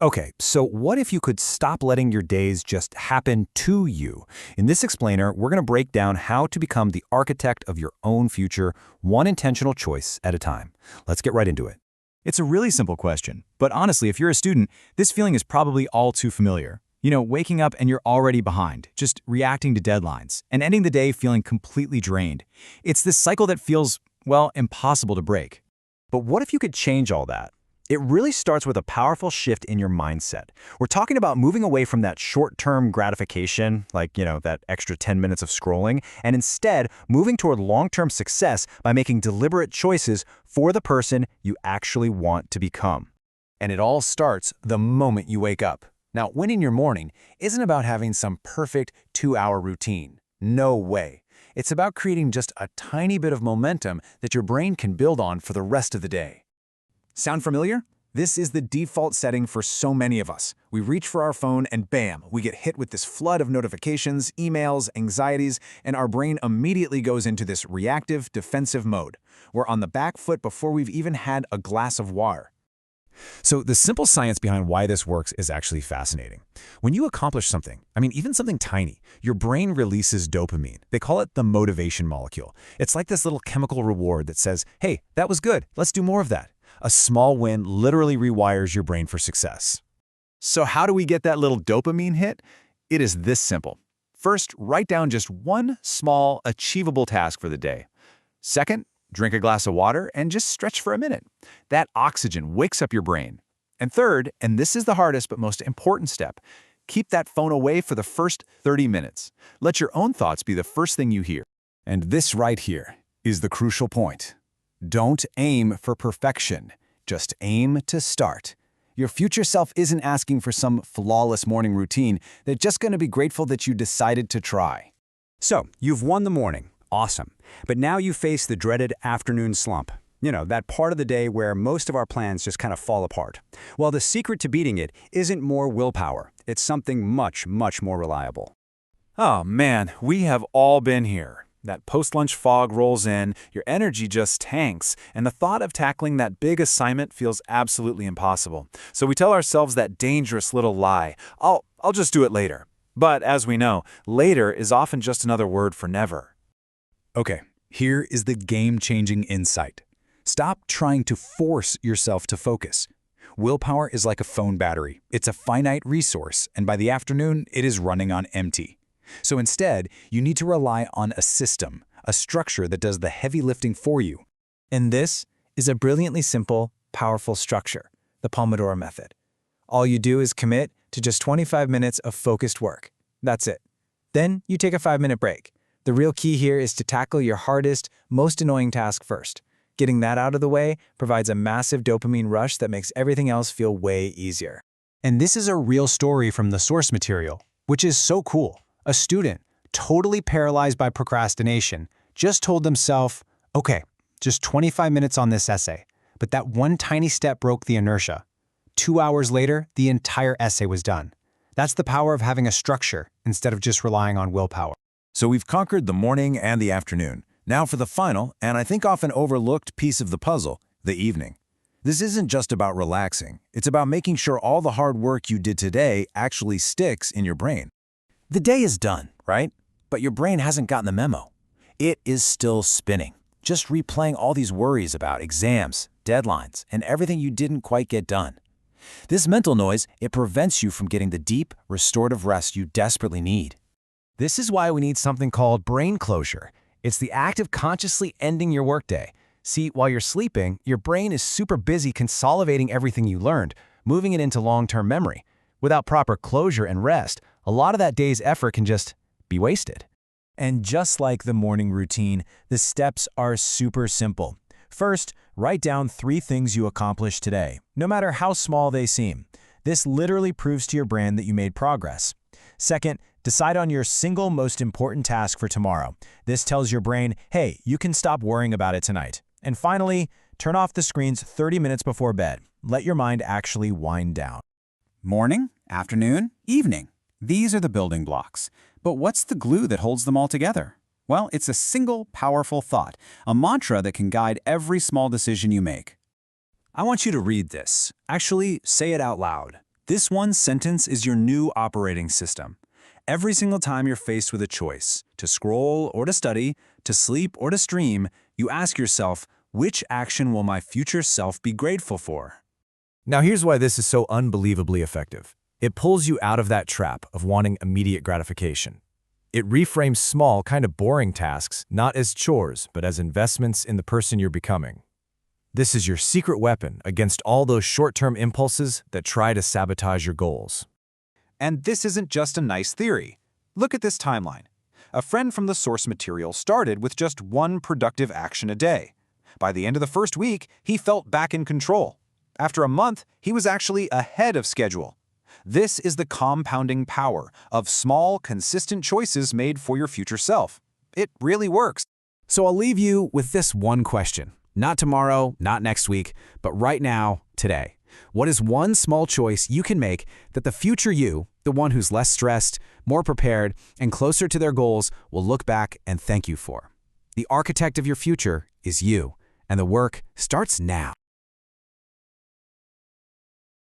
Okay, so what if you could stop letting your days just happen to you? In this explainer, we're going to break down how to become the architect of your own future, one intentional choice at a time. Let's get right into it. It's a really simple question, but honestly, if you're a student, this feeling is probably all too familiar. Waking up and you're already behind, just reacting to deadlines, and ending the day feeling completely drained. It's this cycle that feels, well, impossible to break. But what if you could change all that? It really starts with a powerful shift in your mindset. We're talking about moving away from that short-term gratification, like, that extra 10 minutes of scrolling, and instead moving toward long-term success by making deliberate choices for the person you actually want to become. And it all starts the moment you wake up. Now, winning your morning isn't about having some perfect 2-hour routine. No way. It's about creating just a tiny bit of momentum that your brain can build on for the rest of the day. Sound familiar? This is the default setting for so many of us. We reach for our phone and bam, we get hit with this flood of notifications, emails, anxieties, and our brain immediately goes into this reactive, defensive mode. We're on the back foot before we've even had a glass of water. So the simple science behind why this works is actually fascinating. When you accomplish something, even something tiny, your brain releases dopamine. They call it the motivation molecule. It's like this little chemical reward that says, hey, that was good, let's do more of that. A small win literally rewires your brain for success. So how do we get that little dopamine hit? It is this simple. First, write down just one small, achievable task for the day. Second, drink a glass of water and just stretch for a minute. That oxygen wakes up your brain. And third, and this is the hardest but most important step, keep that phone away for the first 30 minutes. Let your own thoughts be the first thing you hear. And this right here is the crucial point. Don't aim for perfection. Just aim to start. Your future self isn't asking for some flawless morning routine. They're just going to be grateful that you decided to try. So, you've won the morning. Awesome. But now you face the dreaded afternoon slump. That part of the day where most of our plans just kind of fall apart. Well, the secret to beating it isn't more willpower. It's something much, much more reliable. Oh man, we have all been here. That post-lunch fog rolls in, your energy just tanks, and the thought of tackling that big assignment feels absolutely impossible. So we tell ourselves that dangerous little lie, I'll just do it later. But as we know, later is often just another word for never. Okay, here is the game-changing insight. Stop trying to force yourself to focus. Willpower is like a phone battery. It's a finite resource, and by the afternoon, it is running on empty. So instead, you need to rely on a system, a structure that does the heavy lifting for you. And this is a brilliantly simple, powerful structure, the Pomodoro method. All you do is commit to just 25 minutes of focused work. That's it. Then you take a 5-minute break. The real key here is to tackle your hardest, most annoying task first. Getting that out of the way provides a massive dopamine rush that makes everything else feel way easier. And this is a real story from the source material, which is so cool. A student, totally paralyzed by procrastination, just told themselves, okay, just 25 minutes on this essay. But that one tiny step broke the inertia. 2 hours later, the entire essay was done. That's the power of having a structure instead of just relying on willpower. So we've conquered the morning and the afternoon. Now for the final, and I think often overlooked piece of the puzzle, the evening. This isn't just about relaxing. It's about making sure all the hard work you did today actually sticks in your brain. The day is done, right? But your brain hasn't gotten the memo. It is still spinning, just replaying all these worries about exams, deadlines, and everything you didn't quite get done. This mental noise, it prevents you from getting the deep, restorative rest you desperately need. This is why we need something called brain closure. It's the act of consciously ending your workday. See, while you're sleeping, your brain is super busy consolidating everything you learned, moving it into long-term memory. Without proper closure and rest, a lot of that day's effort can just be wasted. And just like the morning routine, the steps are super simple. First, write down 3 things you accomplished today, no matter how small they seem. This literally proves to your brain that you made progress. Second, decide on your single most important task for tomorrow. This tells your brain, hey, you can stop worrying about it tonight. And finally, turn off the screens 30 minutes before bed. Let your mind actually wind down. Morning, afternoon, evening. These are the building blocks. But what's the glue that holds them all together? Well, it's a single, powerful thought, a mantra that can guide every small decision you make. I want you to read this. Actually, say it out loud. This one sentence is your new operating system. Every single time you're faced with a choice, to scroll or to study, to sleep or to stream, you ask yourself, which action will my future self be grateful for? Now here's why this is so unbelievably effective. It pulls you out of that trap of wanting immediate gratification. It reframes small, kind of boring tasks not as chores, but as investments in the person you're becoming. This is your secret weapon against all those short-term impulses that try to sabotage your goals. And this isn't just a nice theory. Look at this timeline. A friend from the source material started with just one productive action a day. By the end of the first week, he felt back in control. After a month, he was actually ahead of schedule. This is the compounding power of small, consistent choices made for your future self. It really works. So I'll leave you with this one question. Not tomorrow, not next week, but right now, today. What is one small choice you can make that the future you, the one who's less stressed, more prepared, and closer to their goals, will look back and thank you for? The architect of your future is you, and the work starts now.